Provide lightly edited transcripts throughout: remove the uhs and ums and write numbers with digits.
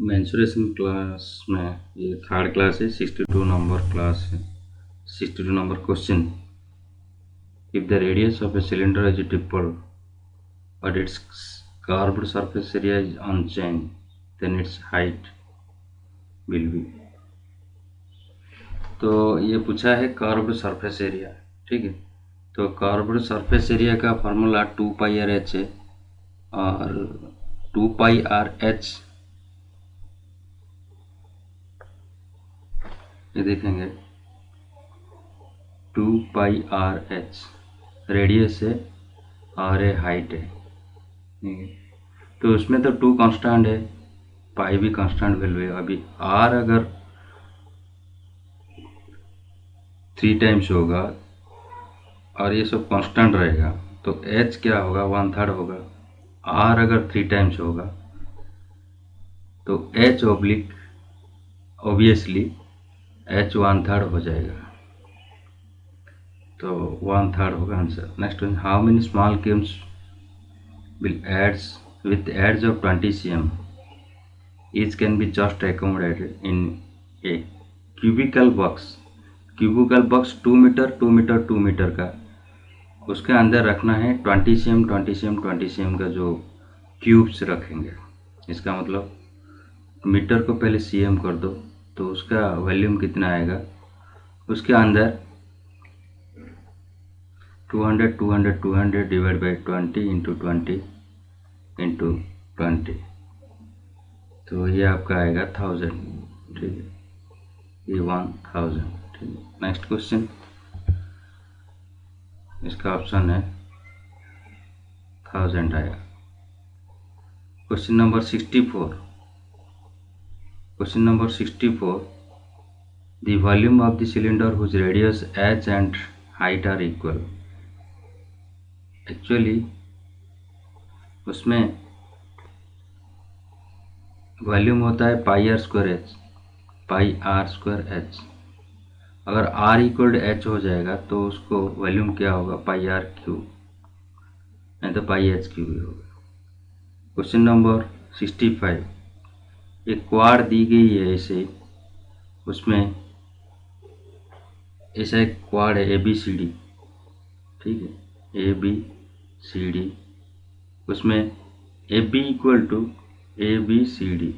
Mensuration class में ये third class है, 62 नंबर क्लास है। 62 number question, if the radius of a cylinder is triple but its curved surface area is unchanged, then its height will be। तो ये पूछा है curved surface area, ठीक है। तो कर्व्ड सरफेस एरिया का फॉर्मूला 2πr(h) है और 2πr(h) ये देखेंगे 2πr(h) रेडियस है और ये हाइट है, तो उसमें तो 2 कांस्टेंट है, पाई भी कांस्टेंट वैल्यू है। अभी r अगर 3 टाइम्स होगा और ये सब कांस्टेंट रहेगा तो h क्या होगा, 1/3 होगा। r अगर 3 टाइम्स होगा तो h ऑब्लिक ऑब्वियसली h 1/3 हो जाएगा, तो 1/3 होगा answer. Next one, how many small cubes will adds with edge of 20 cm each can be just accommodated in a cubical box। Cubical box 2 metre 2 metre 2 metre का, उसके अंदर रखना है 20 cm 20 cm 20 cm का जो क्यूब्स रखेंगे। इसका मतलब मीटर को पहले cm कर दो तो उसका वॉल्यूम कितना आएगा, उसके अंदर 200 200 200 डिवाइड बाई 20 इंटू 20 इंटू 20, तो ये आपका आएगा 1000, ठीक है, ये 1000, ठीक है। नेक्स्ट क्वेश्चन, इसका ऑप्शन है 1000 आएगा। Question number 64, question number 64, the volume of the cylinder whose radius h and height are equal. Actually उसमें वॉल्यूम होता है πr²h, πr²h। अगर r इक्वल h हो जाएगा तो उसको वॉल्यूम क्या होगा, πr³ नहीं तो πh³ होगा। क्वेश्चन नंबर 65, एक क्वाड दी गई है ऐसे, उसमें ऐसा एक क्वाड है ABCD, ठीक है, ABCD, उसमें AB equal to ABCD,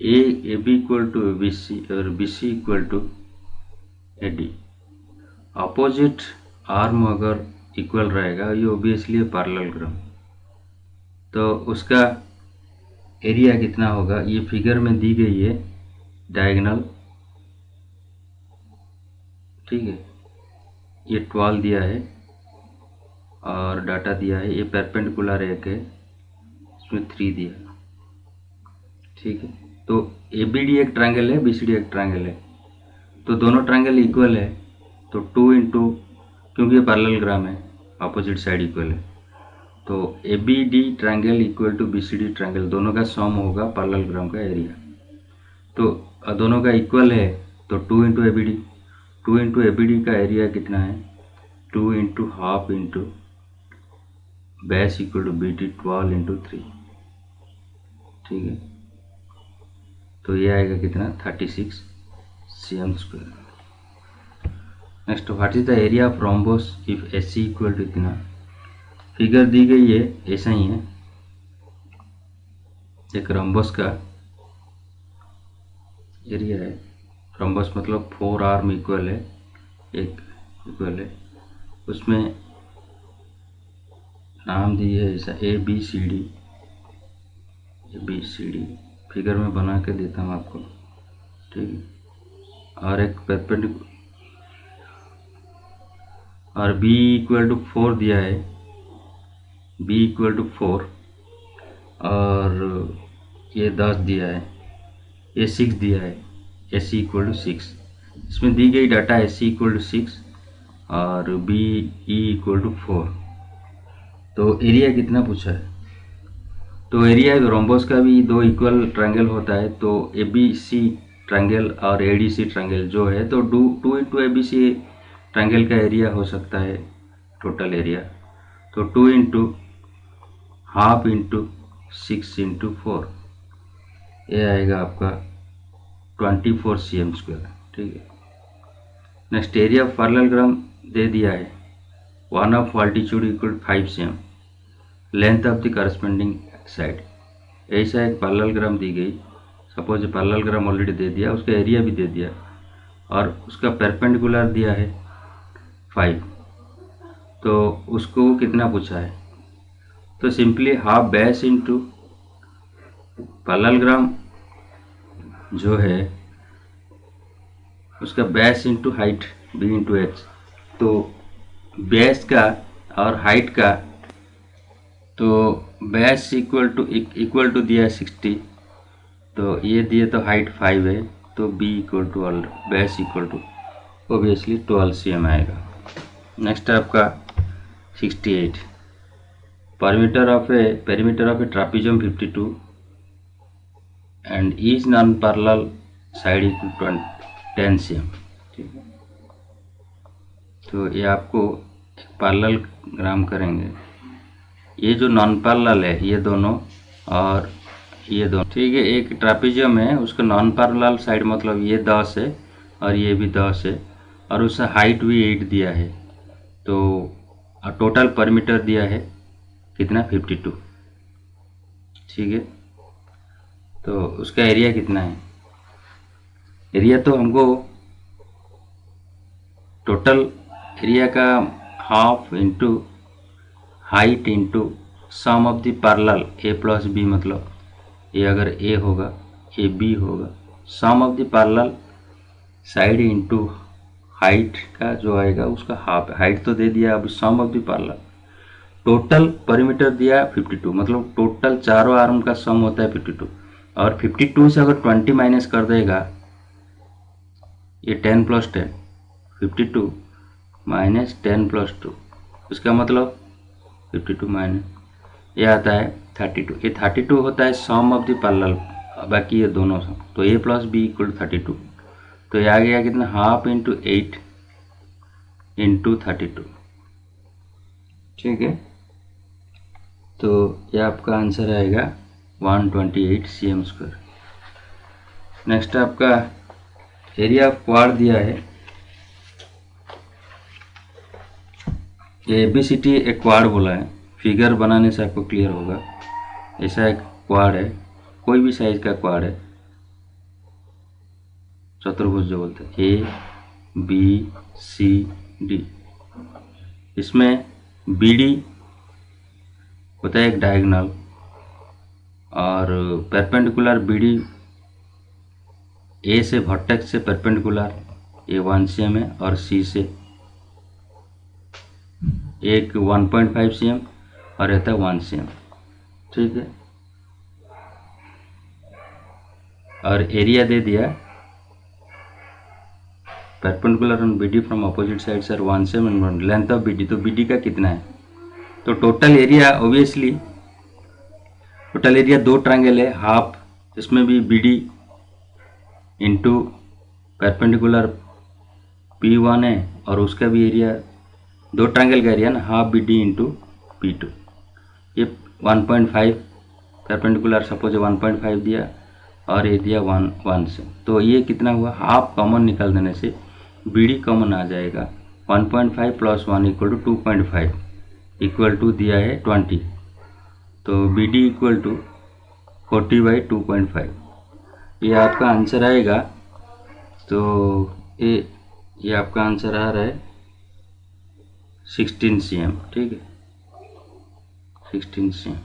AB equal to BC और BC equal to AD। Opposite arm अगर इक्वल रहेगा ये ऑब्वियसली पैरेललोग्राम, तो उसका एरिया कितना होगा, ये फिगर में दी गई है डायगोनल, ठीक है, ये 12 दिया है और डाटा दिया है, ये परपेंडिकुलर एक है, इसमें 3 दिया, ठीक है। तो ABD एक ट्रायंगल है, BCD एक ट्रायंगल है, तो दोनों ट्रायंगल इक्वल है, तो 2 इंटू, क्योंकि ये पैरेललोग्राम है, अपोजिट साइड इक्वल है, तो ABD triangle equal to BCD triangle, दोनों का सम होगा पैरेललोग्राम का एरिया। तो दोनों का इक्वल है तो 2 इंटू ABD, 2 इंटू ABD का एरिया कितना है, 2 into half into base equal to BD, 12 into 3, ठीक है। तो ये आएगा कितना, 36 cm²। Next, what is the area of rhombus if AC equal to इतना। फिगर दी गई है ऐसा ही है, एक रोम्बस का एरिया है, रोम्बस मतलब 4 आर्म इक्वल है, एक इक्वल है, उसमें नाम दिए है ऐसा ABCD, ABCD फिगर में बना के देता हूँ आपको, ठीक है। और एक परपेंडिकुलर और B इक्वल टू 4 दिया है, B इक्वल टू 4 और ये 10 दिया है, ये 6 दिया है, AC इक्वल टू 6, इसमें दी गई डाटा AC इक्वल टू 6 और BE इक्वल टू 4, तो एरिया कितना पूछा है, तो एरिया रोम्बस का भी 2 इक्वल ट्रायंगल होता है, तो ABC ट्रायंगल और ADC ट्रायंगल जो है, तो 2 इंटू ABC ट्रायंगल का एरिया हो सकता है टोटल एरिया, तो 2 इंटू हाफ इंटू 6 इंटू 4, ये आएगा आपका 24 cm²। ठीक है। नेक्स्ट एरिया ऑफ पैरेललोग्राम दे दिया है, 1 of altitude equal 5 cm, length of the corresponding side. ऐसा एक पैरेललोग्राम दी गई, सपोज पैरेललोग्राम ऑलरेडी दे दिया, उसका एरिया भी दे दिया और उसका परपेंडिकुलर दिया है 5, तो उसको कितना पूछा है, तो simply half base into parallelogram जो है उसका base into height b into h, तो बेस का और हाइट का, तो बेस इक्वल टू दिया है 60, तो ये दिए तो हाइट 5 है, तो b equal to base equal to obviously 12 cm आएगा। नेक्स्ट आपका 68, perimeter of a trapezium 52 and each non-parallel side equal to 10 cm। ठीक है, तो ये आपको पैरेललोग्राम करेंगे, ये जो नॉन पैरेलल है ये दोनों और ये दोनों, ठीक है। एक ट्रापेजियम है, उसका नॉन पैरेलल साइड मतलब ये 10 है और ये भी 10 है और उसका हाइट भी 8 दिया है, तो टोटल परिमीटर दिया है कितना 52। ठीक है, तो उसका एरिया कितना है, एरिया तो हमको टोटल एरिया का half into height into sum of the parallel A plus B, मतलब ये अगर ए होगा ये बी होगा, sum of the parallel side into height का जो आएगा उसका हाफ, हाइट तो दे दिया, अभी sum of the parallel, total perimeter दिया 52, मतलब टोटल चारों आर्म का सम होता है 52, और 52 से अगर 20 माइनस कर देगा, ये 10 प्लस 10, 52 माइनस 10 प्लस 2, उसका मतलब 52 माइनस ये आता है 32, ये 32 होता है सम ऑफ द पैरेलल, बाकी ये दोनों सम, तो a प्लस बी इक्वल 32, तो ये आ गया कितना हाफ इंटू 8 इंटू 32। ठीक है, तो ये आपका आंसर आएगा 128 cm²। नेक्स्ट आपका एरिया ऑफ क्वाड दिया है, ये ABCD एक क्वाड बोला है, फिगर बनाने से आपको क्लियर होगा। ऐसा एक क्वाड है, कोई भी साइज का क्वाड है, चतुर्भुज जो बोलते हैं ABCD, इसमें BD होता है एक डायगोनल और परपेंडिकुलर BD A से वर्टेक्स से परपेंडिकुलर ये 1 cm है और C से एक 1.5 cm और रहता है 1 cm। ठीक है, और एरिया दे दिया perpendicular on BD from opposite side sir 1 cm and length of BD, तो BD का कितना है, तो total area obviously total area दो ट्रायंगल है, हाफ इसमें भी BD इंटू परपेंडिकुलर P1 है और उसका भी एरिया दो ट्रायंगल का एरिया ना हाफ BD इंटू P2, ये 1.5 परपेंडिकुलर सपोज 1.5 दिया और ये दिया 1 से, तो ये कितना हुआ, हाफ कॉमन निकाल देने से BD कॉमन आ जाएगा, 1.5 plus 1 equal to 2.5 equal to दिया है 20, तो BD इक्वल टू 40/2.5, ये आपका आंसर आएगा। तो ये आपका आंसर आ रहा है 16 cm। ठीक है, 16 cm।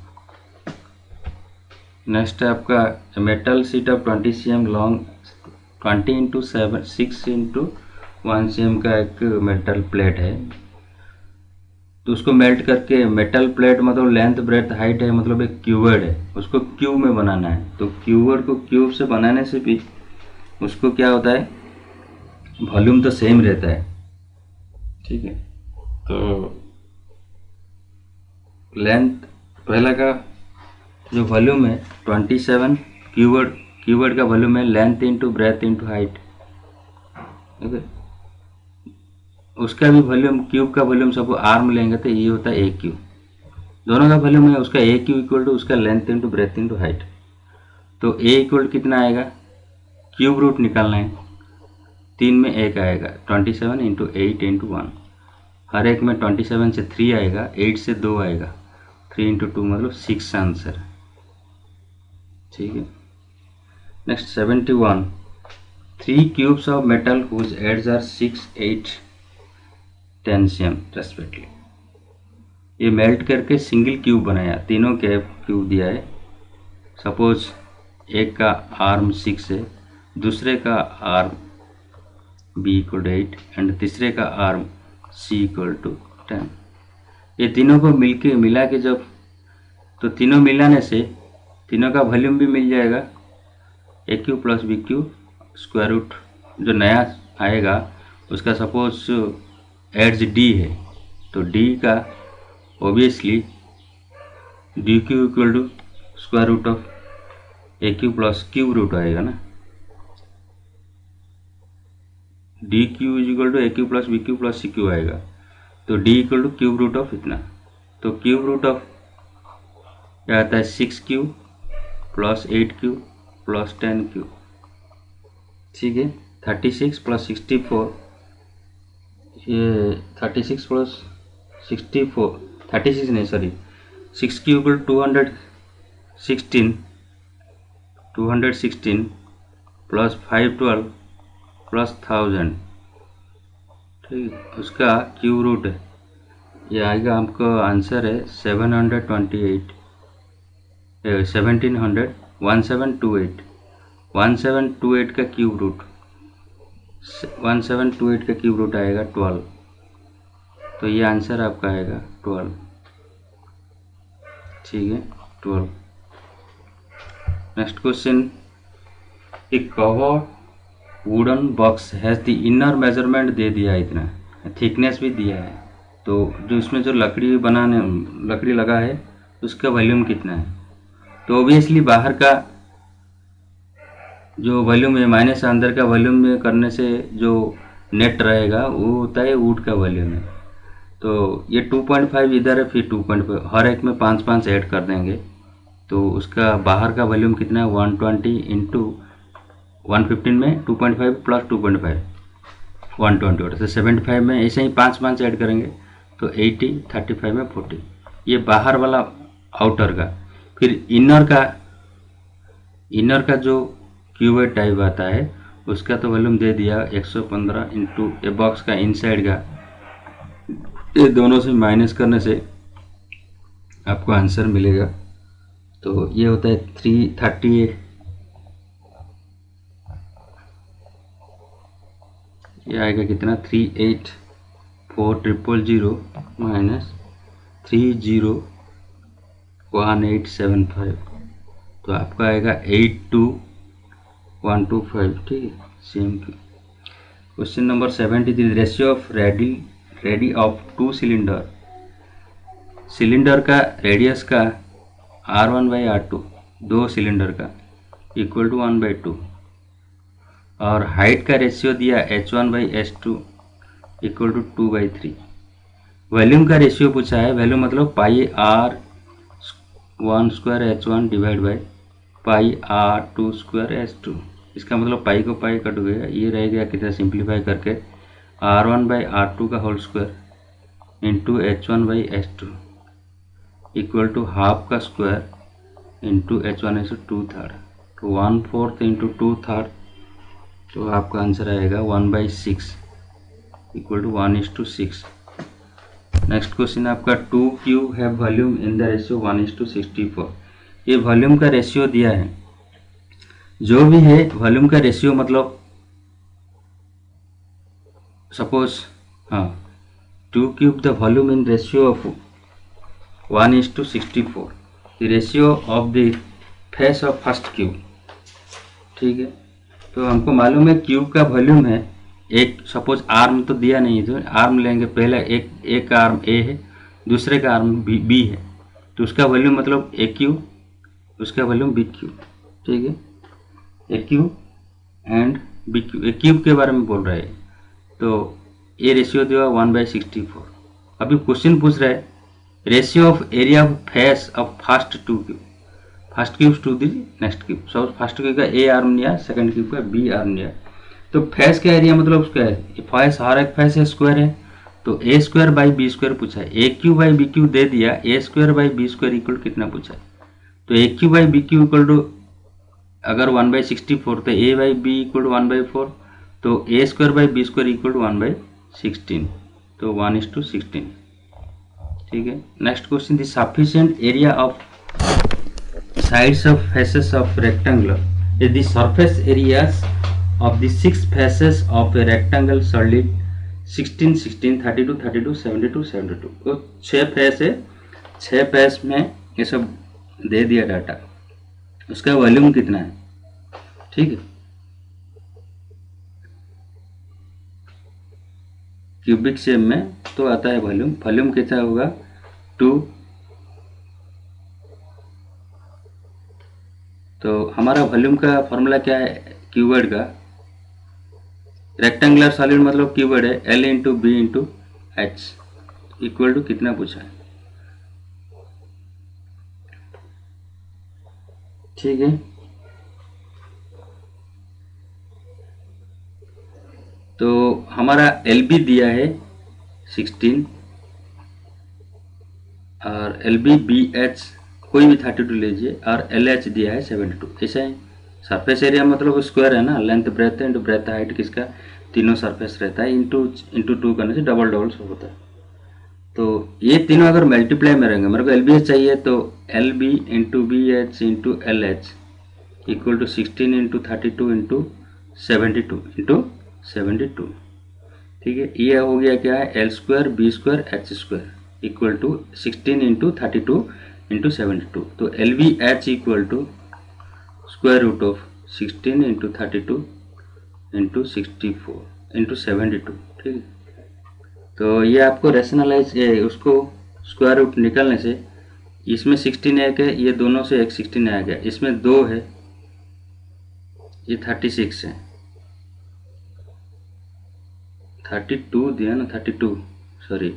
नेक्स्ट है आपका metal sheet of 20 cm long 20 into 6 into 1 cm का एक मेटल प्लेट है, तो उसको मेल्ट करके, मेटल प्लेट मतलब लेंथ ब्रेथ हाइट है, मतलब एक क्यूबॉइड है, उसको क्यूब में बनाना है, तो क्यूबॉइड को क्यूब से बनाने से भी उसको क्या होता है, वॉल्यूम तो सेम रहता है। ठीक है, तो लेंथ पहला का जो वॉल्यूम है 27, क्यूबॉइड का वॉल्यूम है length into breadth into height. Okay, उसका भी वॉल्यूम, क्यूब का वॉल्यूम सब आर्म लेंगे तो ये होता है A क्यूब। दोनों का वॉल्यूम है उसका ए क्यू इक्वल टू उसका length into breadth into height. तो ए इक्वल कितना आएगा, क्यूब रूट निकालना है, 3 में 1 आएगा, 27 इंटू 8 इंटू 1, हर एक में 27 से 3 आएगा, 8 से 2 आएगा, 3 इंटू 2 मतलब 6 आंसर। ठीक है। Next 71, 3 cubes of metal whose edges are 6, 8, 10 cm respectively. ये मेल्ट करके सिंगल क्यूब बनाया, तीनों के क्यूब दिया है। सपोज एक का आर्म 6 है, दूसरे का arm B equal to 8 and तीसरे का आर्म सी इक्वल टू 10। ये तीनों को मिला के जब, तो तीनों मिलाने से तीनों का वॉल्यूम भी मिल जाएगा, A cube plus B cube square root जो नया आएगा उसका सपोज एड्स डी है, तो डी का obviously D cube equal to square root of A cube plus cube root आएगा ना, D cube is equal to A cube plus B cube plus C cube आएगा, तो D equal to cube root of इतना, तो cube root of क्या आता है 6 cube plus 8 cube plus 10 cube. ठीक है, 36 प्लस 64, ये 36 प्लस 64, 36 नहीं sorry 6 Q equal 216 plus 512 plus 1000। ठीक है, उसका क्यूब रूट है, ये आएगा हमको आंसर है 1728 1728 का क्यूब रूट, 1728 का क्यूब रूट आएगा 12, तो ये आंसर आपका आएगा 12। ठीक है, 12। Next question, a covered wooden box has the inner measurement दे दिया है, इतना थिकनेस भी दिया है, तो जो इसमें जो लकड़ी लगा है उसका वॉल्यूम कितना है, तो ऑब्वियसली बाहर का जो वॉल्यूम है माइनस अंदर का वॉल्यूम में करने से जो नेट रहेगा वो होता है वुड का वॉल्यूम है। तो ये 2.5 इधर है, फिर 2.5 हर एक में 5 ऐड कर देंगे, तो उसका बाहर का वॉल्यूम कितना है 120 इंटू 115 में 2.5 प्लस 2.5 120 होता है, 75 में ऐसे ही 5 ऐड करेंगे तो 80, 35 में 40, ये बाहर वाला आउटर का। फिर इनर का जो क्यूबेड टाइप आता है उसका तो वॉल्यूम दे दिया 115 इंटू ए बॉक्स का इनसाइड का, ये दोनों से माइनस करने से आपको आंसर मिलेगा, तो ये होता है 330, ये आएगा कितना 384,000 माइनस 301875, तो आपका आएगा 82125। ठीक है, same. Question number 73, ratio of ready of 2 cylinder का रेडियस का R1/R2 2 सिलेंडर का इक्वल टू 1/2, और हाइट का रेशियो दिया H1/H2 इक्वल टू 2/3। वॉल्यूम का रेशियो पूछा है, वॉल्यूम मतलब pi R1 square H1 divide by pi R2 square H2, इसका मतलब पाई को पाई कट गया, ये रह गया कितना सिंप्लीफाई करके R1/R2 का whole square into H1/H2 equal to half का स्क्वायर इंटू H1/2 थर्ड, तो 1/4 इंटू 2 थर्ड, तो आपका आंसर आएगा 1/6 इक्वल टू 1:6। नेक्स्ट क्वेश्चन आपका 2 क्यूब है वॉल्यूम इन द रेशियो 1:64। ये वॉल्यूम का रेशियो दिया है, जो भी है वॉल्यूम का रेशियो मतलब suppose 2 cube the volume in ratio of 1:64, the ratio of the face of first cube. ठीक है, तो हमको मालूम है क्यूब का वॉल्यूम है, एक सपोज आर्म तो दिया नहीं, तो आर्म लेंगे, पहला एक आर्म ए है, दूसरे का आर्म बी है, तो उसका वॉल्यूम मतलब ए क्यूब, उसका वॉल्यूम बी क्यूब। ठीक है, A cube and B cube, A cube के बारे में बोल रहा है, तो ये रेशियो दिया 1/64। अभी क्वेश्चन पूछ रहा है ratio of area of face of first to cube, first cube to the next cube. Suppose first cube का ए आर्म लिया, सेकंड क्यूब का बी आर्म लिया, तो फेस का एरिया मतलब उसका है, फेस हर एक फेस स्क्वायर है, तो A square by B square पूछा है, A cube by B cube दे दिया, A square by B square equal कितना पूछा है, तो A cube by B cube equal to अगर 1/64 तो A by B equal to 1/4, तो A square by B square equal to 1/16, तो 1:16। ठीक है। Next question, the sufficient area of sides of faces of rectangle is the surface areas of the 6 faces of a rectangle solid 16 16 32 32 72 72। तो 6 face है, 6 face में ये सब दे दिया data, उसका वॉल्यूम कितना है। ठीक है, क्यूबिक शेप में तो आता है वॉल्यूम, वॉल्यूम कितना होगा 2। तो हमारा वॉल्यूम का फॉर्मूला क्या है क्यूबर्ड का, रेक्टेंगुलर सॉलिड मतलब क्यूबर्ड है, L into B into H equal to कितना पूछा है। ठीक है, तो हमारा एल बी दिया है 16 और एल बी बी एच कोई भी 32 लीजिए और एल एच दिया है 72। ऐसा है, सरफेस एरिया मतलब स्क्वायर है ना, length breadth into breadth height किसका, तीनों सरफेस रहता है, इंटू 2 करने से डबल डबल सब होता है। तो ये तीनों अगर मल्टीप्लाई में रहेंगे, मेरे को एल बी एच चाहिए, तो L B into B H into L H equal to 16 into 32 into 72 into 72। ठीक है, ये हो गया क्या है L square B square H square equal to 16 into 32 into 72। तो L V H equal to square root of 16 into 32 into 64 into 72। ठीक है, तो ये आपको रेशनलाइज उसको स्क्वायर रूट निकलने से इसमें 16 एक है, ये दोनों से एक 16 आ गया, इसमें 2 है, ये 36 है, 32 दिया ना 32, सॉरी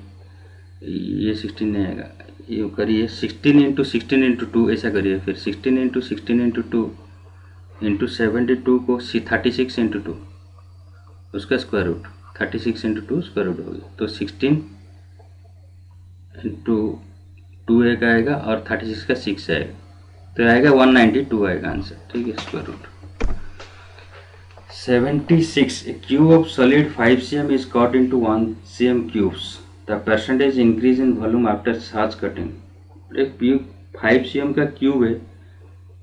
ये 16 नहीं आएगा, ये करिए 16 इंटू 16 इंटू 2 ऐसा करिए, फिर 16 इंटू 16 इंटू 2 इंटू 72 को 36 इंटू 2 उसका square root, 36 into 2 square root हो गया, तो 16 इंटू 2 एक आएगा और 36 का 6 आएगा, तो आएगा 192 आएगा आंसर। ठीक है, square root 76। A cube of solid 5 cm is cut into 1 cm cubes. The percentage increase in volume after such cutting. एक क्यूब 5 cm का क्यूब है,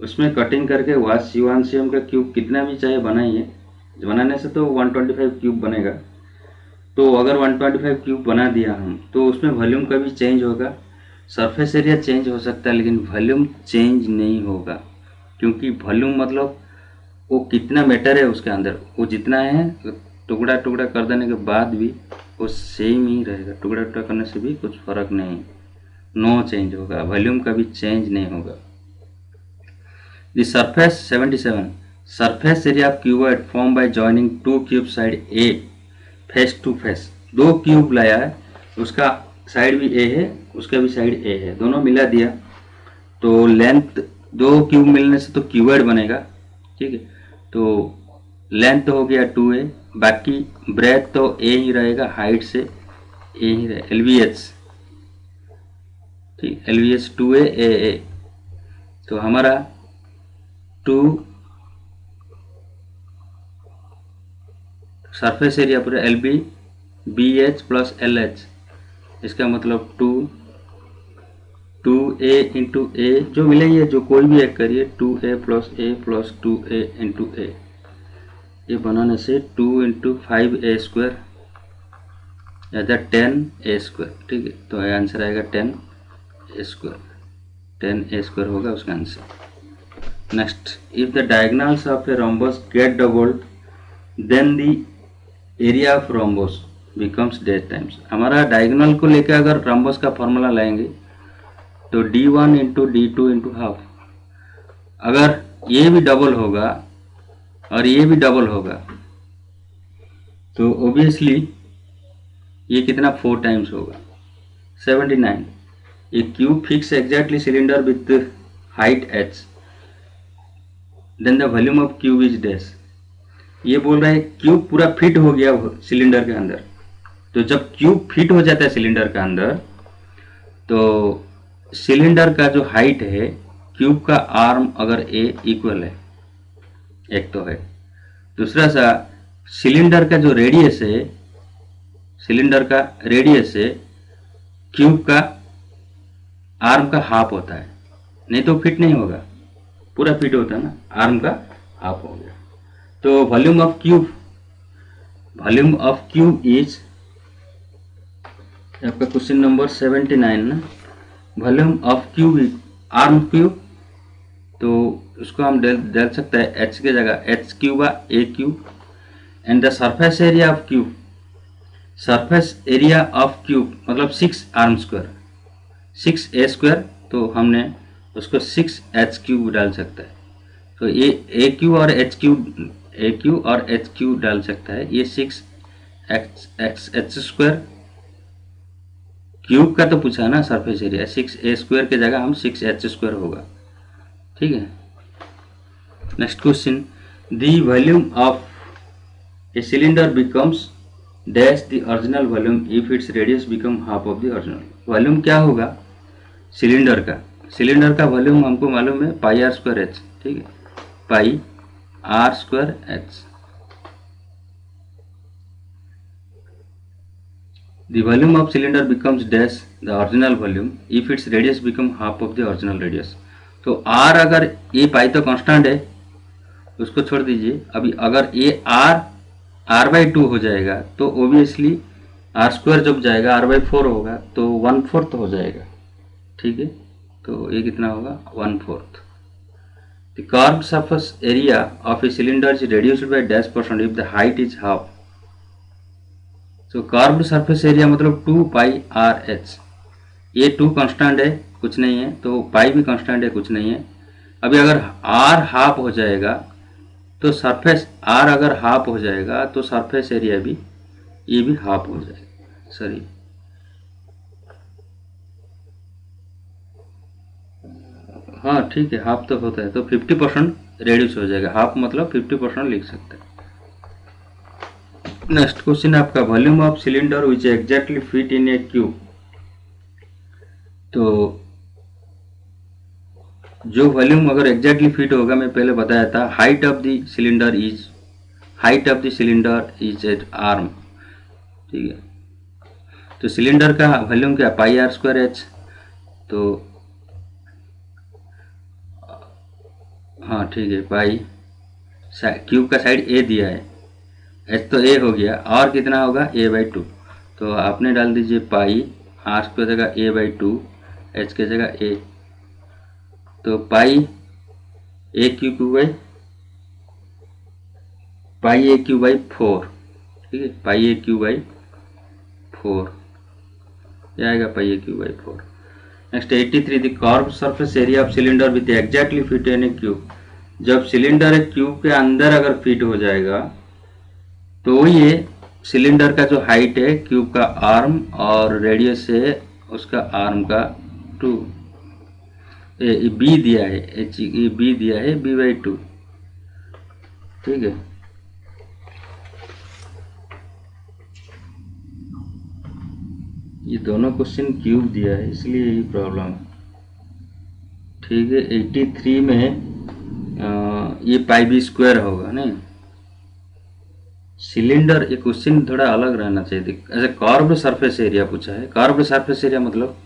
उसमें कटिंग करके 1 cm का क्यूब कितना भी चाहे बनाइए, बनाने से तो 125 क्यूब बनेगा। तो अगर 125 क्यूब बना दिया हम, तो उसमें वॉल्यूम कभी चेंज होगा, सरफेस एरिया चेंज हो सकता है लेकिन वॉल्यूम चेंज नहीं होगा, क्योंकि वॉल्यूम मतलब वो कितना मैटर है उसके अंदर, वो जितना है टुकड़ा टुकड़ा कर देने के बाद भी वो सेम ही रहेगा, टुकड़ा टुकड़ा करने से भी कुछ फर्क नहीं, नो चेंज होगा, वॉल्यूम कभी चेंज नहीं होगा। The surface 77 surface area of cuboid form by joining 2 cube side a face to face. 2 cube लाया है, उसका साइड भी ए है, उसका भी साइड ए है, दोनों मिला दिया, तो लेंथ 2 क्यूब मिलने से तो क्यूबॉइड बनेगा। ठीक है, तो लेंथ हो गया 2a, बाकी ब्रेथ तो a ही रहेगा, हाइट से a ही रहेगा, LVH। ठीक, LVH 2a a, तो हमारा 2 सरफेस एरिया पूरा LB BH प्लस LH, इसका मतलब 2a इंटू ए जो मिलेगी, जो कोई भी एक करिए, 2a प्लस ए प्लस 2a इंटू ए, ये बनाने से 2 इंटू 5a स्क्वायर या 10a स्क्वायर। ठीक है, तो आंसर आएगा 10a स्क्वायर, 10a स्क्वायर होगा उसका answer. Next, if the diagonals of a rhombus get doubled then the area of rhombus becomes days times. हमारा डायगोनल को लेकर अगर रोम्बस का फॉर्मूला लाएंगे तो d1 into D2 into half, अगर ये भी डबल होगा और ये भी डबल होगा तो ऑब्वियसली ये कितना 4 टाइम्स होगा 79। A cube fix exactly cylinder with height h, then the volume of cube is dash. ये बोल रहा है क्यूब पूरा फिट हो गया सिलेंडर के अंदर। तो जब क्यूब फिट हो जाता है सिलेंडर के अंदर, तो सिलेंडर का जो हाइट है, क्यूब का आर्म अगर ए इक्वल है, एक तो है, दूसरा सा सिलेंडर का जो रेडियस है, सिलेंडर का रेडियस है क्यूब का आर्म का हाफ होता है, नहीं तो फिट नहीं होगा। पूरा फिट होता है ना, आर्म का हाफ हो गया। तो वॉल्यूम ऑफ क्यूब इज, आपका क्वेश्चन नंबर 79 ना, volume of cube is arm cube, तो उसको हम डाल सकते हैं एच की जगह H cube A cube, and the surface area of cube, surface area of cube मतलब 6 आर्म स्क्वायर, 6 ए स्क्वायर, तो हमने उसको 6 एच क्यूब डाल सकता है। तो ये ए क्यूब और एच क्यूब डाल सकता है। ये 6 एच स्क्वायर, क्यूब का तो पूछा ना सरफेस एरिया, 6 ए स्क्वायर के जगह हम 6 एच स्क्वायर होगा। ठीक है। Next question, the volume of a cylinder becomes dash the original volume if its radius become half of the original. Volume क्या होगा सिलेंडर का? सिलेंडर का वॉल्यूम हमको मालूम है पाई आर स्क्वायर एच। ठीक है, pi R square H. The volume of cylinder becomes dash the original volume if its radius become half of the original radius। तो R अगर ये पाई तो कांस्टेंट है, उसको छोड़ दीजिए। अभी अगर ये R/2 हो जाएगा तो ओबियसली आर स्क्वायर जब जाएगा R/4 होगा तो 1/4 हो जाएगा। ठीक है, तो ये कितना होगा 1/4। The curved surface area of a cylinder is reduced by dash% if the height is half। तो कर्व्ड सरफेस एरिया मतलब 2 पाई आर एच। ये 2 कांस्टेंट है, कुछ नहीं है, तो पाई भी कांस्टेंट है, कुछ नहीं है। अभी अगर आर हाफ हो जाएगा तो सरफेस, आर अगर हाफ हो जाएगा तो सरफेस एरिया भी, ये भी हाफ हो जाएगा। सॉरी, हाँ ठीक है, हाफ तो होता है, तो 50% रेड्यूस हो जाएगा। हाफ मतलब 50% लिख सकते हैं। नेक्स्ट क्वेश्चन आपका, volume of cylinder which exactly fit in a cube. तो जो वॉल्यूम अगर एग्जैक्टली फिट होगा, मैं पहले बताया था, height of the cylinder is at arm. ठीक है, तो सिलेंडर का वॉल्यूम क्या, पाई आर स्क्वायर एच। तो हाँ ठीक है, पाई, क्यूब का साइड ए दिया है, एच तो ए हो गया, और कितना होगा a/2। तो आपने डाल दीजिए पाई, आर की जगह a/2, एच की जगह ए, तो पाई ए क्यू बाई 4। ठीक है, पाई ए क्यू बाई 4 आएगा, pi A cube by 4। Next 83, the curve surface area of cylinder with exactly fit in a cube. जब सिलेंडर एक क्यूब के अंदर अगर फिट हो जाएगा तो ये सिलेंडर का जो हाइट है क्यूब का आर्म और रेडियस है उसका आर्म का 2, बी दिया है, एच बी दिया है b/2। ठीक है, ये दोनों क्वेश्चन क्यूब दिया है इसलिए यही प्रॉब्लम है। ठीक है, 83 में ये पाई बी स्क्वायर होगा नहीं, सिलेंडर, ये क्वेश्चन थोड़ा अलग रहना चाहिए। ऐसे कर्व्ड सरफेस एरिया पूछा है, कर्व्ड सरफेस एरिया मतलब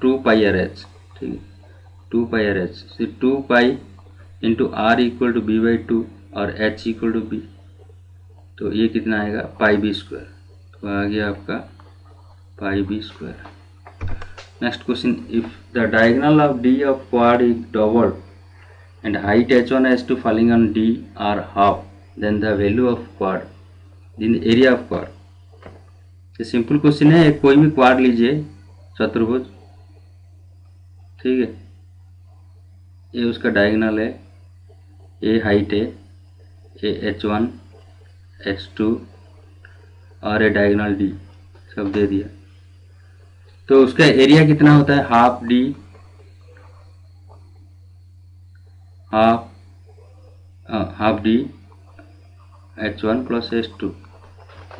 2 पाई आर एच। ठीक है, 2 pi R H, 2 pi into R equal to b/2 और h इक्वल टू b, तो ये कितना आएगा पाई बी स्क्वायर। तो आ गया आपका pi B square. Next question, if the diagonal of d of quad is doubled and height h1 h2 falling on d are half, then the value of quad, then area of quad. ये simple question है, कोई भी quad लीजिए चतुर्भुज। ठीक है, ये उसका डायगोनल है, ये हाइट है, ये h1 h2 और ये डायगोनल d सब दे दिया। तो उसका एरिया कितना होता है, half D half D H1 plus H2,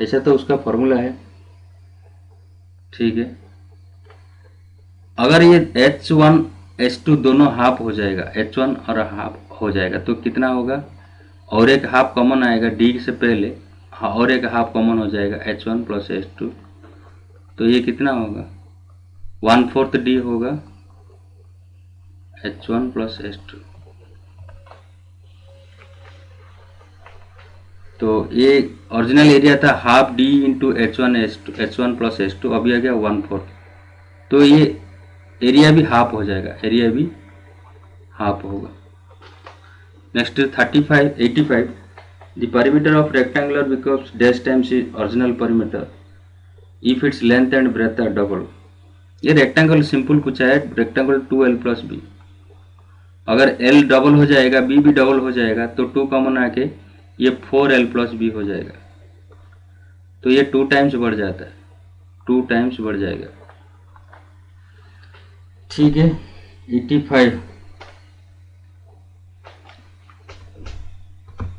ऐसा तो उसका फॉर्मूला है। ठीक है, अगर ये H1 H2 दोनों हाफ हो जाएगा, H1 और हाफ हो जाएगा तो कितना होगा, और एक हाफ कॉमन आएगा डी से पहले, और एक हाफ कॉमन हो जाएगा H1 प्लस H2, तो ये कितना होगा, 1/4 डी होगा H1 प्लस H2। तो ये ओरिजिनल एरिया था half D into H1 plus H2, अभी आ गया 1/4, तो ये एरिया भी हाफ हो जाएगा, एरिया भी हाफ होगा। Next 85, the perimeter of rectangular becomes dash times its original perimeter if its length and breadth are double। ये रेक्टेंगल सिंपल पूछा है, रेक्टेंगल 2L प्लस बी, अगर L डबल हो जाएगा B भी डबल हो जाएगा तो 2 कॉमन आके ये 4L प्लस बी हो जाएगा, तो ये 2 टाइम्स बढ़ जाता है, 2 टाइम्स बढ़ जाएगा। ठीक है,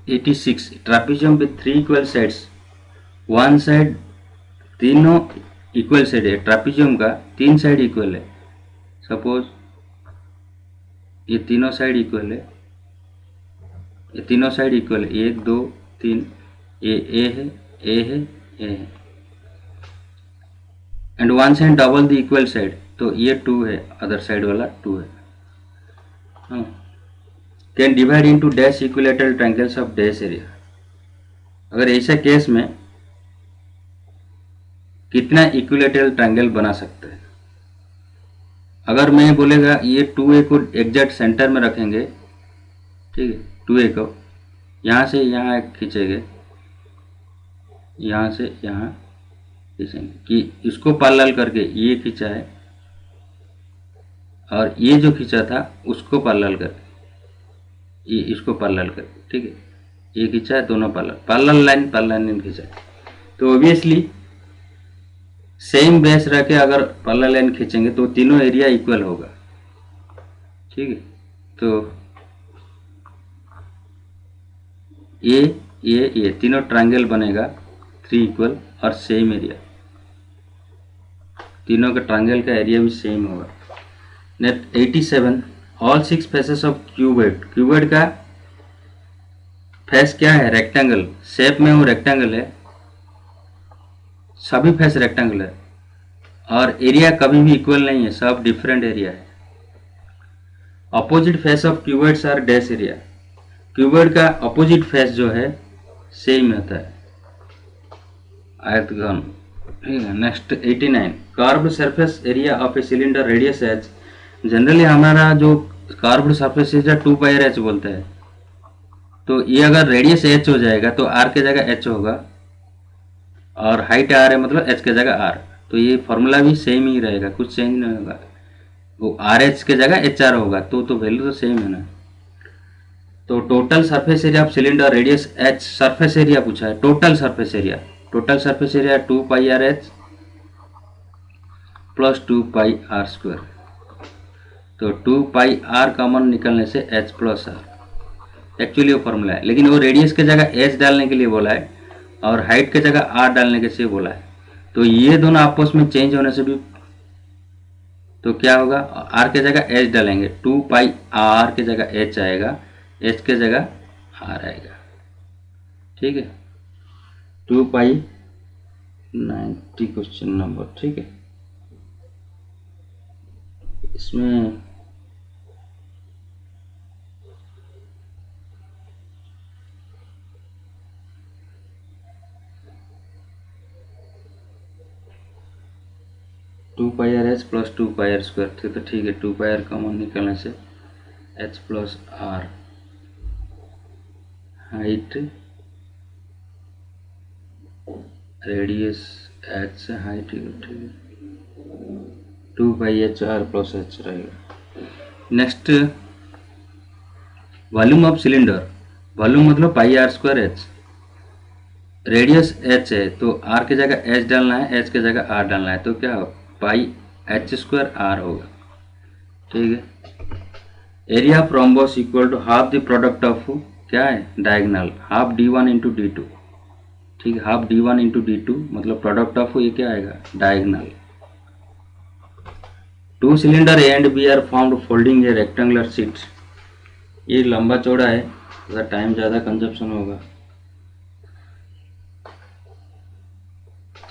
86, trapezium with 3 equal sides, one side, तीनों इक्वल साइड है, ट्रापेजियम का 3 साइड इक्वल है, सपोज ये तीनों साइड इक्वल है, ये तीनों साइड इक्वल है, 1 2 3, ये ए है, ए है, ए है, and one side double the equal side, तो ये 2 है, अदर साइड वाला 2 है। Can divide into dash equilateral triangles of dash area, अगर ऐसा केस में कितना इक्विलेटरल ट्रायंगल बना सकते हैं, अगर मैं बोलेगा ये 2A को एग्जैक्ट सेंटर में रखेंगे, ठीक है, 2A को यहाँ से यहाँ खींचेंगे, यहाँ से यहाँ खींचेंगे कि इसको पैरेलल करके ये खींचा है, और ये जो खींचा था उसको पैरेलल करके ये इसको पैरेलल करके, ठीक है, ये खींचा है, दोनों पैरेलल लाइन खींचा है, तो ऑब्वियसली सेम बेस रख के अगर पैरेलल लाइन खींचेंगे तो तीनों एरिया इक्वल होगा। ठीक है, तो ये तीनों ट्रायंगल बनेगा 3 इक्वल और सेम एरिया, तीनों का ट्रायंगल का एरिया भी सेम होगा। Next 87, all 6 faces of cuboid, cuboid का फेस क्या है, रेक्टेंगल शेप में वो रेक्टेंगल है, सभी फेस रेक्टेंगल है, और एरिया कभी भी इक्वल नहीं है, सब डिफरेंट एरिया है। Opposite face of cuboids are dash area, cuboid का अपोजिट फेस जो है सेम होता है, आयतघन। ठीक है, next 89, curved surface area of a cylinder radius H, generally हमारा जो कार्व्ड सरफेस एरिया 2πr/h बोलते हैं, तो ये अगर रेडियस h हो जाएगा तो r के जगह h होगा, और हाइट r है मतलब h के जगह r, तो ये फॉर्मूला भी सेम ही रहेगा, कुछ चेंज नहीं होगा, वो RH के जगह HR होगा, तो वैल्यू तो सेम है ना। तो total surface area of cylinder radius h, surface area पूछा है, total surface area 2πr/h plus 2πr², तो 2πr कॉमन निकलने से h प्लस r, एक्चुअली वो फॉर्मूला है, लेकिन वो रेडियस के जगह h डालने के लिए बोला है और हाइट के जगह r डालने के लिए बोला है, तो ये दोनों आपस में चेंज होने से भी तो क्या होगा, r के जगह h डालेंगे, 2πr के जगह h आएगा, h के जगह r आएगा। ठीक है, 2π90 क्वेश्चन नंबर। ठीक है, इसमें two pi R H plus 2πr² थे, तो ठीक है, 2πr कॉमन निकलने से h plus r, height radius h से हाइट, ठीक है, 2πhr प्लस h रहेगा। Next volume of cylinder, volume मतलब πr²h, रेडियस h है तो r के जगह h डालना है, h के जगह r डालना है, तो क्या हो, पाई एच स्क्वायर आर होगा। ठीक है, area of rhombus equal to half the product of क्या है diagonal, half d1 into D two. ठीक है, हाफ d1 इंटू डी टू मतलब प्रोडक्ट ऑफ ये क्या आएगा diagonal. Two cylinder A and B are formed folding a rectangular sheet. ये लंबा चौड़ा है, अगर टाइम ज़्यादा कंजप्शन होगा।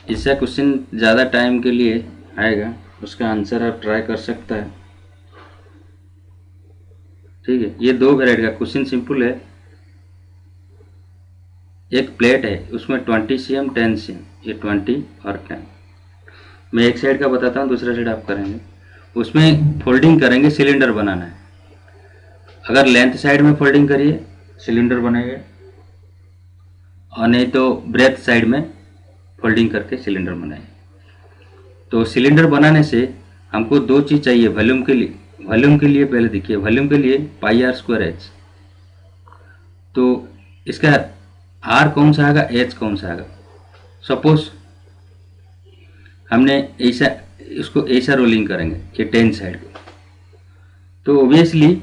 इससे क्वेश्चन ज़्यादा टाइम के लिए आएगा, उसका आंसर आप ट्राई कर सकता है। ठीक है, ये दो वेराइटी का क्वेश्चन सिंपल है। एक प्लेट है उसमें 20 cm 10 cm, ये 20 और 10। मैं एक साइड का बताता हूँ, दूसरा साइड आप करेंगे। उसमें फोल्डिंग करेंगे, सिलेंडर बनाना है। अगर लेंथ साइड में फोल्डिंग करिए सिलेंडर बनेगा, और नहीं तो ब्रेथ साइड में फोल्डिंग करके सिलेंडर बनाए। तो सिलेंडर बनाने से हमको दो चीज़ चाहिए वॉल्यूम के लिए। वॉल्यूम के लिए पहले देखिए, वॉल्यूम के लिए पाई आर स्क्वायर एच। तो इसका आर कौन सा आएगा, एच कौन सा आएगा। सपोज हमने ऐसा इसको ऐसा रोलिंग करेंगे ये 10 साइड को, तो obviously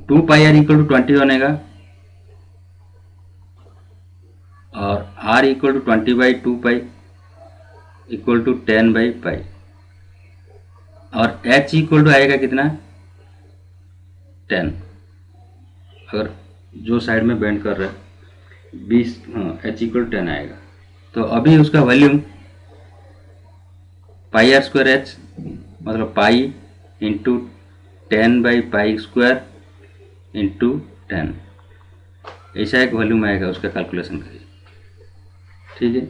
2 pi R equal to 20 बनेगा, और r equal to 20/2 pi equal to 10/पाई, और h इक्वल टू आएगा कितना 10। अगर जो साइड में बेंड कर रहा है 20, हाँ h इक्वल टू 10 आएगा। तो अभी उसका volume pi R square H मतलब पाई इंटू 10/पाई स्क्वायर इंटू 10, ऐसा एक वॉल्यूम आएगा, उसका कैलकुलेशन करिए। ठीक है,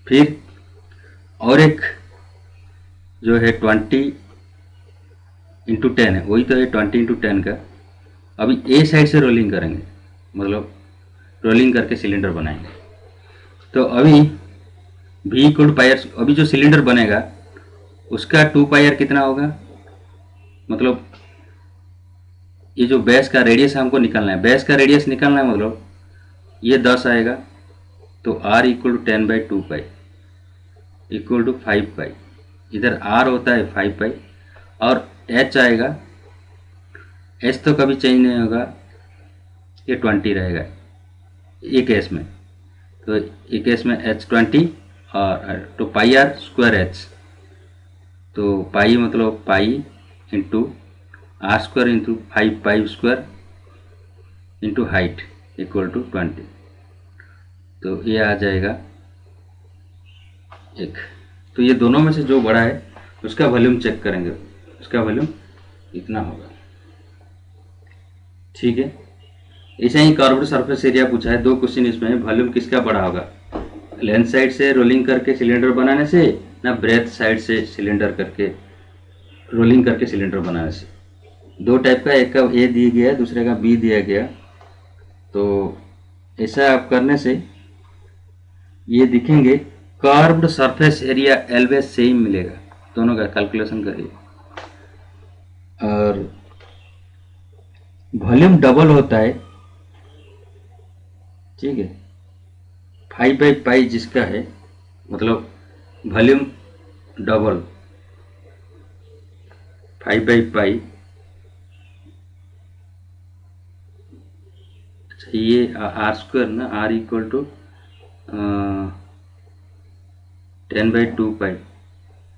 फिर और एक जो है 20 इंटू 10 है, वही तो है 20 इंटू 10 का। अभी ए साइड से रोलिंग करेंगे, मतलब रोलिंग करके सिलेंडर बनाएंगे। तो अभी v इक्वल पाई आर, अभी जो सिलेंडर बनेगा उसका 2 पाई आर कितना होगा, मतलब ये जो बेस का रेडियस हमको निकालना है, बेस का रेडियस निकालना है, मतलब ये 10 आएगा। तो r equal to 10/2 pi equal to 5 pi, इधर r होता है 5 पाई, और h आएगा, h तो कभी चेंज नहीं होगा, ये 20 रहेगा एक केस में। तो एक केस में h 20 और तो पाई आर स्क्वायर एच, तो पाई मतलब pi into R square into 5 pi square into height equal to 20। तो ये आ जाएगा एक। तो ये दोनों में से जो बड़ा है उसका वॉल्यूम चेक करेंगे, उसका वॉल्यूम इतना होगा। ठीक है, ऐसा ही कर्व्ड सरफेस एरिया पूछा है, दो क्वेश्चन इसमें। वॉल्यूम किसका बड़ा होगा, लेंथ साइड से रोलिंग करके सिलेंडर बनाने से, ना ब्रेथ साइड से सिलेंडर करके रोलिंग करके सिलेंडर बनाने से। दो टाइप का, एक का ए दिया गया, दूसरे का बी दिया गया। तो ऐसा आप करने से ये दिखेंगे, curved surface area always same मिलेगा। दोनों का कैलकुलेशन करिए। और वॉल्यूम डबल होता है, ठीक है, 5/पाई जिसका है, मतलब वॉल्यूम डबल 5/पाई। अच्छा, ये आर स्क्वायर ना, आर इक्वल टू 10/2 पाई,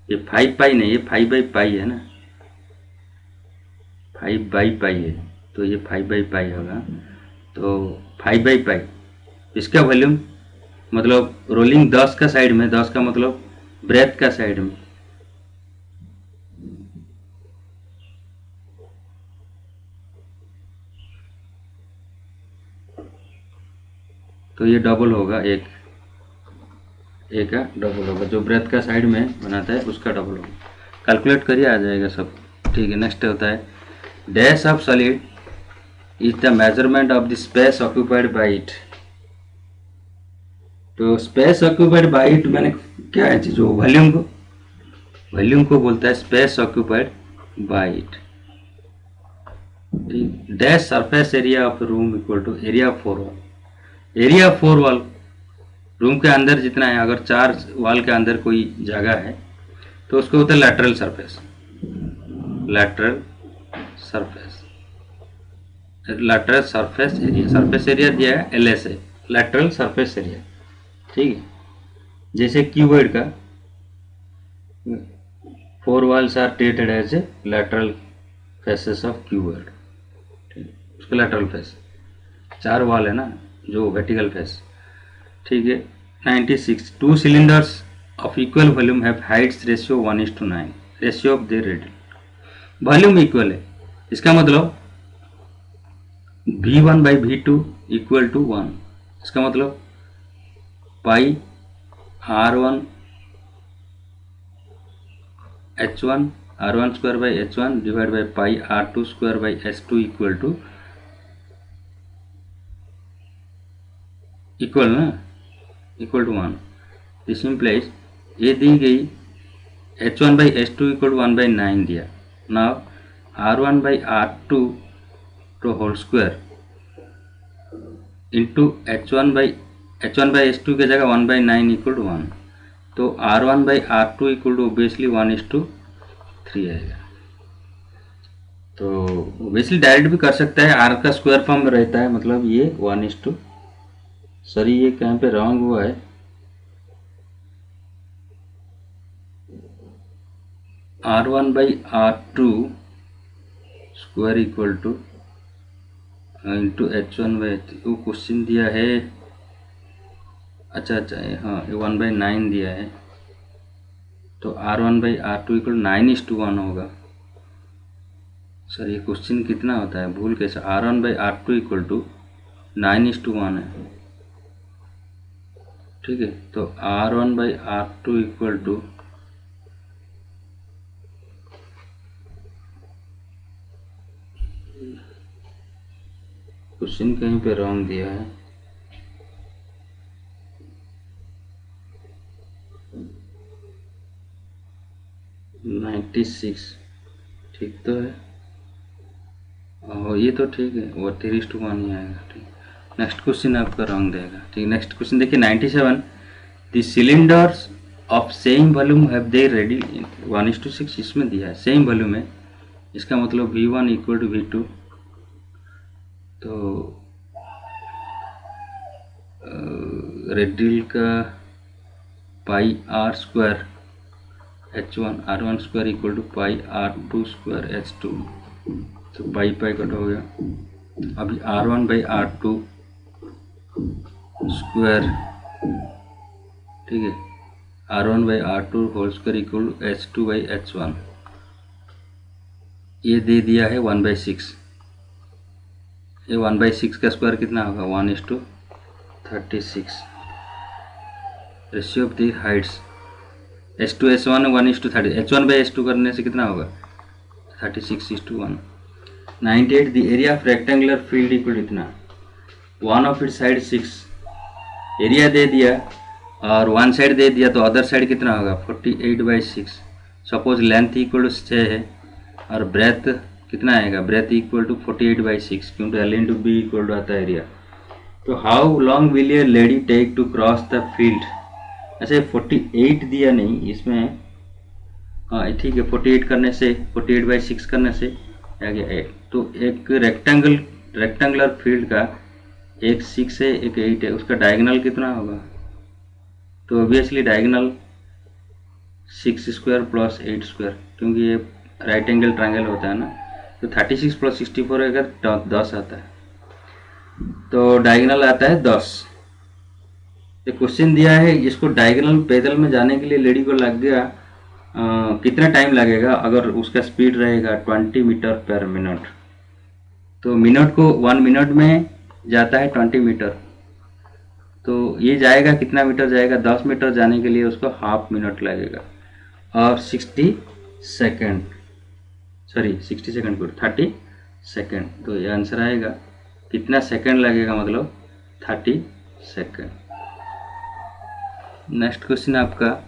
ये 5 पाई नहीं, ये 5/पाई है ना, 5/पाई है, तो ये 5/पाई होगा। तो 5/पाई इसका वॉल्यूम मतलब रोलिंग 10 का साइड में, 10 का मतलब ब्रेथ का साइड में, तो ये डबल होगा, एक का डबल होगा, जो ब्रेथ का साइड में बनाता है उसका डबल होगा। कैलकुलेट करिए, आ जाएगा सब। ठीक है, नेक्स्ट होता है dash of solid is the measurement of the space occupied by it. तो स्पेस ऑक्यूपाइड बाय इट मैंने क्या है, जो वॉल्यूम को बोलता है space occupied by it. Dash surface area of room equal to area of 4 wall. Area of 4 wall room के अंदर जितना है, अगर 4 वॉल के अंदर कोई जगह है तो उसको होता है lateral surface. Lateral surface, lateral surface area, surface area दिया है LS है, लैटरल सरफेस एरिया, ठीक है। जैसे क्यूबॉइड का 4 walls are treated as a lateral faces of cuboid, ठीक है, उसका लैटरल फेस। 4 वॉल है ना जो वर्टिकल फेस, ठीक है। 96 2 cylinders of equal volume have heights ratio 1:9, ratio of their radius, volume equal है, इसका मतलब V1 by V2 equal to 1, इसका मतलब pi R1 H1 R1 square by H1 divide by pi R2 square by H2 equal to equal to 1। This implies ये दी गई H1 by H2 equal to 1/9 दिया। Now R1 by R2 तो whole square into H1 by H2 की जगह 1/9 equal to 1, तो R1 by R2 equal to obviously 1:3 आएगा। तो ओबियसली डायरेक्ट भी कर सकता है, R का स्क्वायर फॉर्म में रहता है, मतलब ये 1:, सॉरी ये कहाँ पे रॉन्ग हुआ है, R1 by R2 square equal two into H1 by वो क्वेश्चन दिया है, अच्छा हाँ ये 1/9 दिया है, तो R1 बाई R2 इक्वल 9:1 होगा। सर ये क्वेश्चन कितना होता है, भूल कैसे, R1 by R2 equal to 9:1 है, ठीक है। तो R1 by R2 equal to question कहीं पे रॉन्ग दिया है, $96 ठीक तो है, और ये तो ठीक है, वो 3:1 ही आएगा, ठीक। नेक्स्ट क्वेश्चन आपका रॉन्ग देगा, ठीक। नेक्स्ट क्वेश्चन देखिए 97 the cylinders of same volume have they ready 1:6, इसमें दिया है सेम वॉल्यूम है, इसका मतलब V1 इक्वल टू V2, तो रेडिल का pi R square H1 R1 स्क्वायर equal to pi R2 square H2, तो पाई पाई कट हो गया। अभी R1 बाई R2 स्क्वायर, ठीक है, R1 by R2 whole square equal to H2 by H1, ये दे दिया है 1/6, ये 1/6 का स्क्वायर कितना होगा 1:36, ratio of the heights H2 H1 1:30, H1 by H2 करने से कितना होगा 36:1। 98 the area of rectangular field equal इतना, one of it side 6, area दे दिया और वन साइड दे दिया, तो अदर साइड कितना होगा 48/6। सपोज लेंथ इक्वल टू 6 है और ब्रेथ कितना आएगा, ब्रेथ इक्वल टू 48/6, क्योंकि L/B इक्वल टू आता है एरिया। तो how long will a lady take to cross the field, अच्छा 48 दिया नहीं इसमें, हाँ ठीक है, 48 करने से 48/6 करने से आ गया 8, तो एक रेक्टेंगुलर फील्ड का एक 6 है एक 8 है, उसका डायगोनल कितना होगा, तो obviously diagonal 6 square plus 8 square, क्योंकि ये राइट एंगल ट्रायंगल होता है ना, तो 36 प्लस 64 अगर 10 आता है, तो डायगोनल आता है 10। ये क्वेश्चन दिया है, इसको डायगोनल पैदल में जाने के लिए लेडी को लग गया कितना टाइम लगेगा, अगर उसका स्पीड रहेगा 20 मीटर पर मिनट, तो मिनट को 1 मिनट में जाता है 20 मीटर, तो ये जाएगा कितना मीटर जाएगा, 10 मीटर जाने के लिए उसको हाफ मिनट लगेगा, और 60 सेकेंड को 30 सेकेंड, तो ये आंसर आएगा कितना सेकेंड लगेगा, मतलब 30 सेकेंड। नेक्स्ट क्वेश्चन आपका,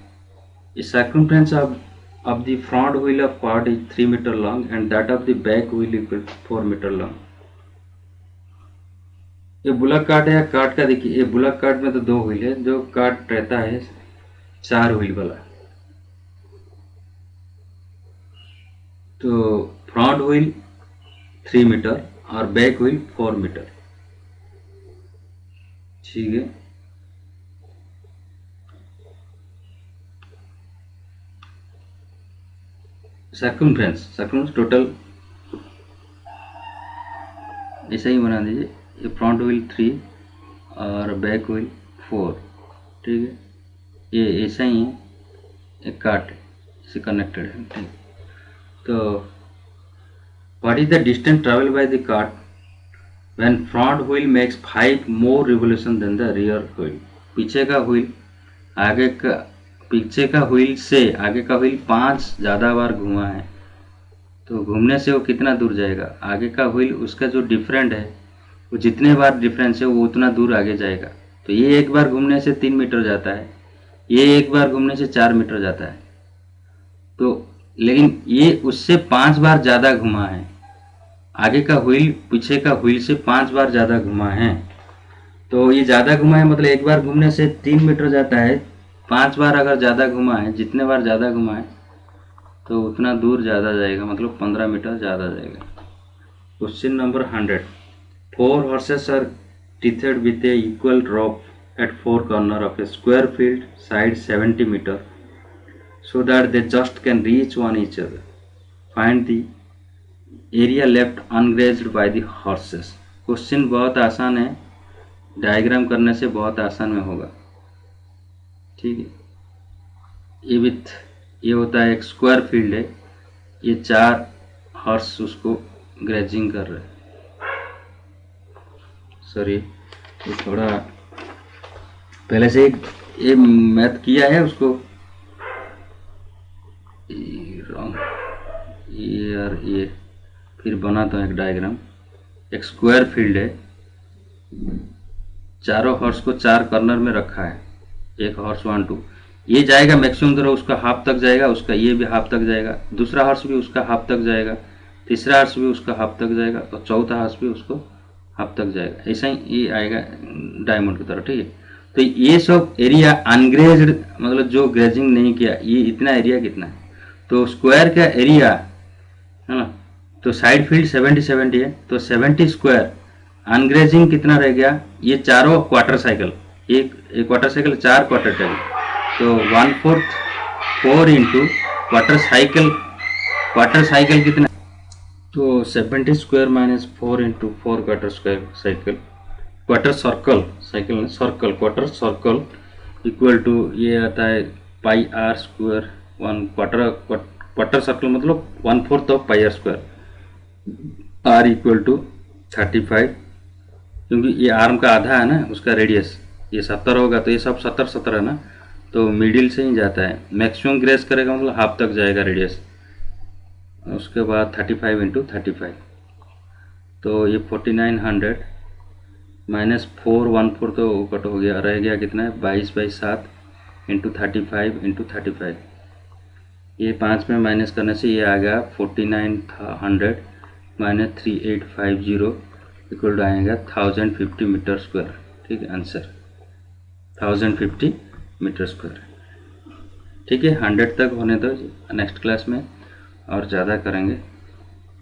circumference of the front wheel of part is 3 meter long and that of the back wheel equal to 4 meter long। ये बुलक कार्ट है या कार्ट का, देखिए ये बुलक कार्ट में तो 2 व्हील है, जो कार्ट रहता है 4 व्हील वाला। तो फ्रंट व्हील 3 मीटर और बैक व्हील 4 मीटर। ठीक है, सर्कमफ्रेंस टोटल ऐसा ही बना दीजिए। ये फ्रंट व्हील 3 और बैक व्हील 4। ठीक है, ये ऐसा ही है, एक कार्ट से कनेक्टेड है। ठीक, तो what is the distance travel by the cart when front wheel makes 5 more revolution than the rear wheel. पीछे का व्हील आगे का पीछे का व्हील से आगे का व्हील 5 ज़्यादा बार घुमा है, तो घूमने से वो कितना दूर जाएगा। आगे का व्हील उसका जो डिफरेंट है, वो जितने बार डिफरेंस है वो उतना दूर आगे जाएगा। तो ये एक बार घूमने से 3 मीटर जाता है, ये एक बार घूमने से 4 मीटर जाता है। तो लेकिन ये उससे 5 बार ज़्यादा घुमा है, आगे का व्हील पीछे का व्हील से 5 बार ज़्यादा घुमा है। तो ये ज़्यादा घुमा है मतलब एक बार घूमने से 3 मीटर जाता है, 5 बार अगर ज़्यादा घुमा है, जितने बार ज़्यादा घुमा है तो उतना दूर ज़्यादा जाएगा, मतलब 15 मीटर ज़्यादा जाएगा। Question number 100, 4 horses are tethered with a equal rope at 4 corner of a square field side 70 meter so that they just can reach one each other. Find the area left ungrazed by the horses. Question बहुत आसान है, diagram करने से बहुत आसान में होगा। ठीक है, ये होता है एक स्क्वायर फील्ड है, ये 4 हॉर्स उसको ग्रेजिंग कर रहे हैं। सॉरी, ये थोड़ा पहले से ये मैथ किया है उसको, ये और ये फिर बनाता हूँ एक डायग्राम। एक स्क्वायर फील्ड है, चारों हॉर्स को 4 कॉर्नर में रखा है, एक हॉर्स 1 2, ये जाएगा मैक्सिमम दूर उसका हाफ तक जाएगा, उसका ये भी हाफ तक जाएगा, दूसरा हॉर्स भी उसका हाफ तक जाएगा, तीसरा हॉर्स भी उसका हाफ तक जाएगा और चौथा हॉर्स भी उसको हाफ तक जाएगा। ऐसा ही ये आएगा डायमंड की तरह। ठीक है, तो ये सब एरिया अनग्रेज्ड मतलब जो ग्रेजिंग नहीं किया, ये इतना एरिया कितना है, तो स्क्वायर का एरिया है ना, तो साइड फील्ड 70 है, तो 70 स्क्वायर अनग्रेजिंग कितना रह गया, ये चारों क्वार्टर साइकिल, एक क्वार्टर साइकिल 4 क्वार्टर साइकिल, तो 1/4 4 इंटू क्वार्टर साइकिल कितना, तो 70 स्क्वायर माइनस 4 इंटू 4 quarter cycle, quarter circle equal to ये आता है pi R square, 1 quarter circle मतलब 1/4 of pi R square, R equal to 35, क्योंकि ये आर्म का आधा है ना उसका रेडियस, ये 70 होगा तो ये सब 70 है ना, तो मिडिल से ही जाता है, मैक्सिमम ग्रेस करेगा मतलब हाफ तक जाएगा रेडियस। उसके बाद 35 इंटू 35, तो ये 4900 माइनस 4/1/4 तो कट हो गया, रह गया कितना है 22/7 इंटू 35 इंटू 35, ये 5 में माइनस करने से ये आ गया 4900 माइनस 3850 इक्वल टू आएगा 1050 मीटर स्क्वायर। ठीक है, आंसर 1050 मीटर स्क्वायर। ठीक है, 100 तक होने दो, नेक्स्ट क्लास में और ज़्यादा करेंगे।